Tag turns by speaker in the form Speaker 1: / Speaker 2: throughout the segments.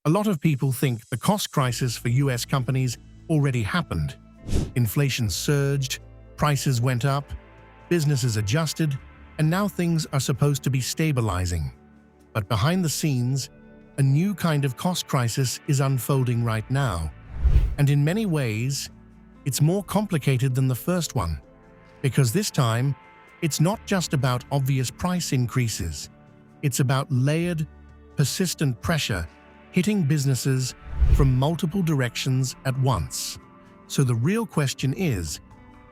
Speaker 1: A lot of people think the cost crisis for US companies already happened. Inflation surged, prices went up, businesses adjusted, and now things are supposed to be stabilizing. But behind the scenes, a new kind of cost crisis is unfolding right now. And in many ways, it's more complicated than the first one. Because this time, it's not just about obvious price increases. It's about layered, persistent pressure hitting businesses from multiple directions at once. So the real question is,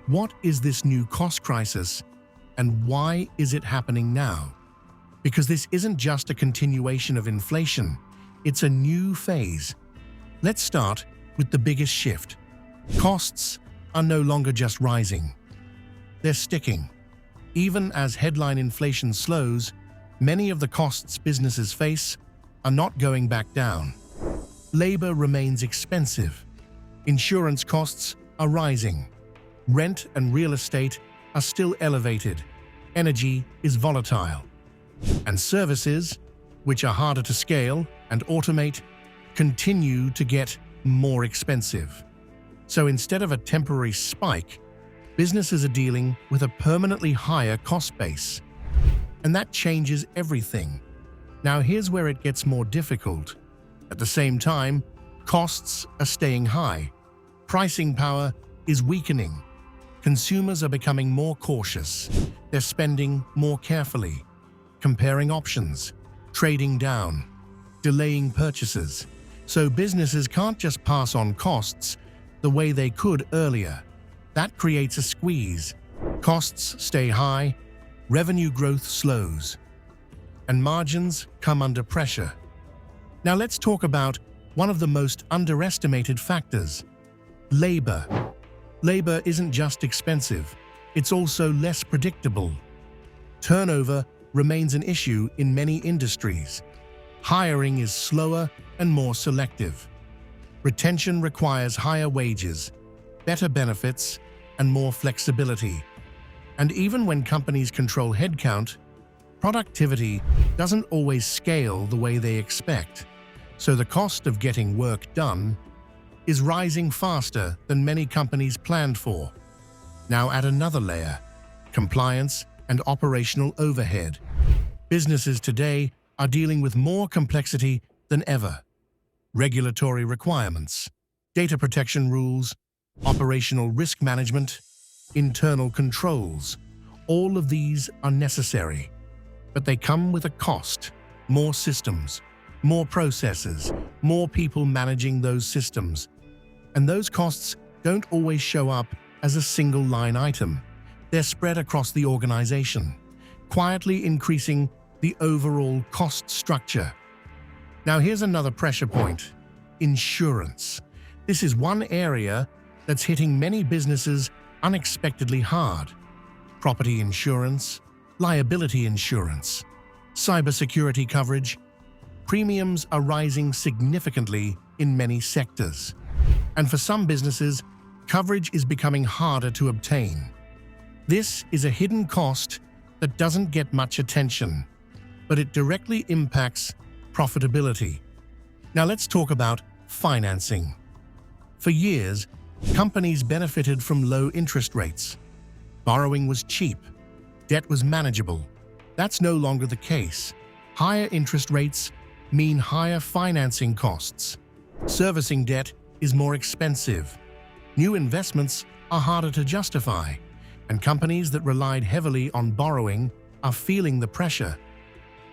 Speaker 1: what is this new cost crisis and why is it happening now? Because this isn't just a continuation of inflation, it's a new phase. Let's start with the biggest shift. Costs are no longer just rising. They're sticking. Even as headline inflation slows, many of the costs businesses face are not going back down. Labor remains expensive. Insurance costs are rising. Rent and real estate are still elevated. Energy is volatile. And services, which are harder to scale and automate, continue to get more expensive. So instead of a temporary spike, businesses are dealing with a permanently higher cost base. And that changes everything. Now here's where it gets more difficult. At the same time, costs are staying high. Pricing power is weakening. Consumers are becoming more cautious. They're spending more carefully, comparing options, trading down, delaying purchases. So businesses can't just pass on costs the way they could earlier. That creates a squeeze. Costs stay high, revenue growth slows, and margins come under pressure. Now let's talk about one of the most underestimated factors: labor. Labor isn't just expensive, it's also less predictable. Turnover remains an issue in many industries. Hiring is slower and more selective. Retention requires higher wages, better benefits, and more flexibility. And even when companies control headcount, productivity doesn't always scale the way they expect. So the cost of getting work done is rising faster than many companies planned for. Now add another layer: compliance and operational overhead. Businesses today are dealing with more complexity than ever. Regulatory requirements, data protection rules, operational risk management, internal controls. All of these are necessary, but they come with a cost: more systems, more processes, more people managing those systems. And those costs don't always show up as a single line item. They're spread across the organization, quietly increasing the overall cost structure. Now here's another pressure point: insurance. This is one area that's hitting many businesses unexpectedly hard. Property insurance, liability insurance, cybersecurity coverage. Premiums are rising significantly in many sectors. And for some businesses, coverage is becoming harder to obtain. This is a hidden cost that doesn't get much attention, but it directly impacts profitability. Now let's talk about financing. For years, companies benefited from low interest rates. Borrowing was cheap. Debt was manageable. That's no longer the case. Higher interest rates mean higher financing costs. Servicing debt is more expensive. New investments are harder to justify, and companies that relied heavily on borrowing are feeling the pressure.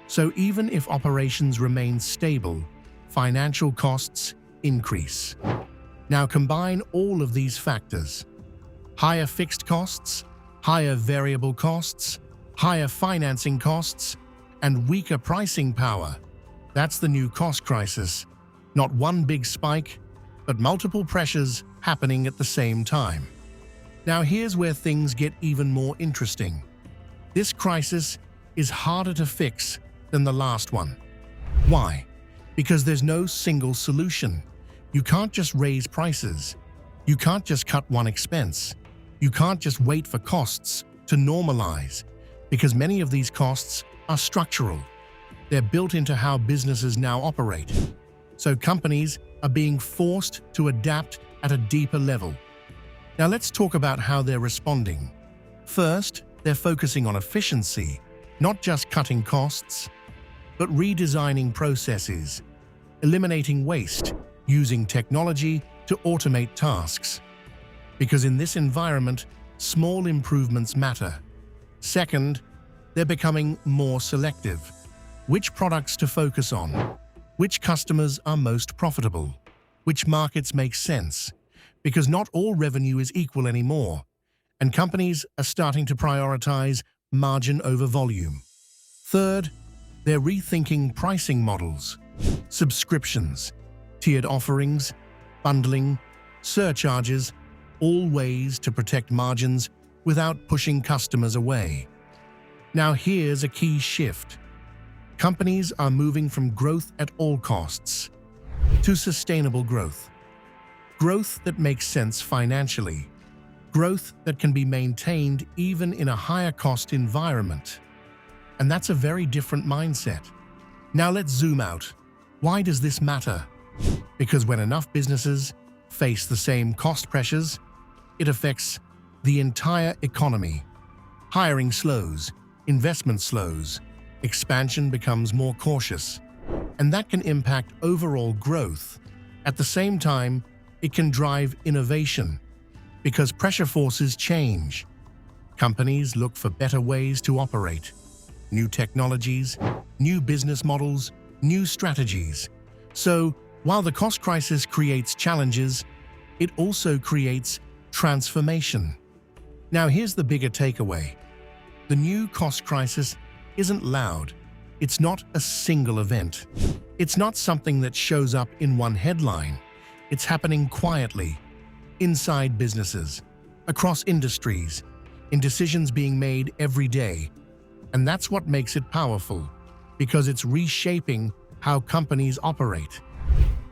Speaker 1: So even if operations remain stable, financial costs increase. Now combine all of these factors: higher fixed costs, higher variable costs, higher financing costs, and weaker pricing power. That's the new cost crisis. Not one big spike, but multiple pressures happening at the same time. Now here's where things get even more interesting. This crisis is harder to fix than the last one. Why? Because there's no single solution. You can't just raise prices. You can't just cut one expense. You can't just wait for costs to normalize, because many of these costs are structural. They're built into how businesses now operate. So companies are being forced to adapt at a deeper level. Now let's talk about how they're responding. First, they're focusing on efficiency, not just cutting costs, but redesigning processes, eliminating waste, using technology to automate tasks. Because in this environment, small improvements matter. Second, they're becoming more selective. Which products to focus on? Which customers are most profitable? Which markets make sense? Because not all revenue is equal anymore, and companies are starting to prioritize margin over volume. Third, they're rethinking pricing models, subscriptions, tiered offerings, bundling, surcharges, all ways to protect margins without pushing customers away. Now here's a key shift. Companies are moving from growth at all costs to sustainable growth. Growth that makes sense financially. Growth that can be maintained even in a higher cost environment. And that's a very different mindset. Now let's zoom out. Why does this matter? Because when enough businesses face the same cost pressures, it affects the entire economy. Hiring slows, investment slows, expansion becomes more cautious, and that can impact overall growth. At the same time, it can drive innovation, because pressure forces change. Companies look for better ways to operate, new technologies, new business models, new strategies. So, while the cost crisis creates challenges, it also creates transformation. Now here's the bigger takeaway. The new cost crisis isn't loud. It's not a single event. It's not something that shows up in one headline. It's happening quietly, inside businesses, across industries, in decisions being made every day. And that's what makes it powerful, because it's reshaping how companies operate,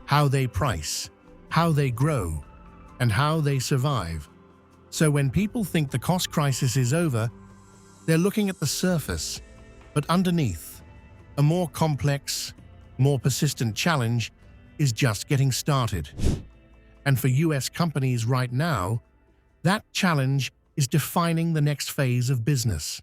Speaker 1: how they price, how they grow, and how they survive. So when people think the cost crisis is over, they're looking at the surface, but underneath, a more complex, more persistent challenge is just getting started. And for US companies right now, that challenge is defining the next phase of business.